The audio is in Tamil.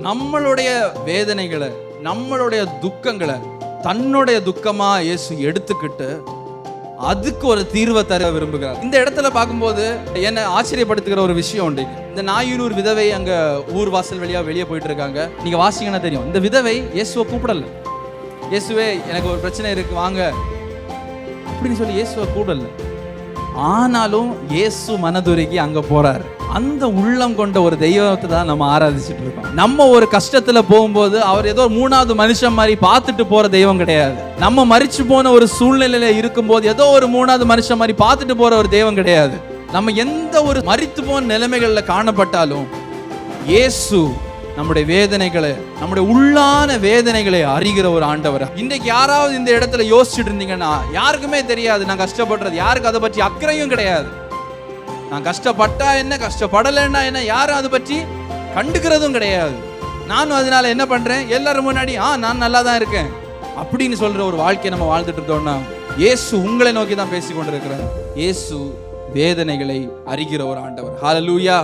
நம்மளுடைய வேதனைகளை, நம்மளுடைய துக்கங்களை தன்னுடைய துக்கமா இயேசு எடுத்துக்கிட்டு அதுக்கு ஒரு தீர்வை தர விரும்புகிறார். இந்த இடத்துல பார்க்கும்போது என்ன ஆச்சரியப்படுத்துகிற ஒரு விஷயம் உண்டு. இந்த நாயூனூர் விதவை அங்க ஊர் வாசல் வழியா வெளியே போயிட்டு இருக்காங்க. நீங்க வாசிங்கன்னா தெரியும், இந்த விதவை இயேசுவை கூப்பிடல. இயேசுவே எனக்கு ஒரு பிரச்சனை இருக்கு வாங்க அப்படின்னு சொல்லி இயேசுவை கூப்பிடல. ஆனாலும் இயேசு மனதுருகி அங்க போறாரு. அந்த உள்ளம் கொண்ட ஒரு தெய்வத்தை தான் நம்ம ஆராதிச்சுட்டு இருக்கோம். நம்ம ஒரு கஷ்டத்துல போகும்போது அவர் ஏதோ மூணாவது மனுஷன் மாதிரி பார்த்துட்டு போற தெய்வம் கிடையாது. நம்ம மரிச்சு போன ஒரு சூழ்நிலையில இருக்கும்போது ஏதோ ஒரு மூணாவது மனுஷன் மாதிரி பார்த்துட்டு போற ஒரு தெய்வம் கிடையாது. நம்ம எந்த ஒரு மரித்து போன நிலைமைகள்ல காணப்பட்டாலும் இயேசு நம்முடைய வேதனைகளை, நம்முடைய உள்ளான வேதனைகளை அறிகிற ஒரு ஆண்டவர். இன்றைக்கு யாராவது இந்த இடத்துல யோசிச்சுட்டு இருந்தீங்கன்னா, யாருக்குமே தெரியாது நான் கஷ்டப்படுறது, யாருக்கு அதை பற்றி அக்கறையும் கிடையாது. நான் கஷ்டப்பட்டா என்ன, கஷ்டப்படலைன்னா என்ன, யாரும் அதை பற்றி கண்டுக்கிறதும் கிடையாது. நானும் அதனால என்ன பண்றேன், எல்லாரும் முன்னாடி நான் நல்லா தான் இருக்கேன் அப்படின்னு சொல்ற ஒரு வாழ்க்கையை நம்ம வாழ்ந்துட்டு இருந்தோம்னா, இயேசு உங்களை நோக்கி தான் பேசி கொண்டிருக்கிறார். இயேசு வேதனைகளை அறிகிற ஒரு ஆண்டவர். ஹல்லேலூயா.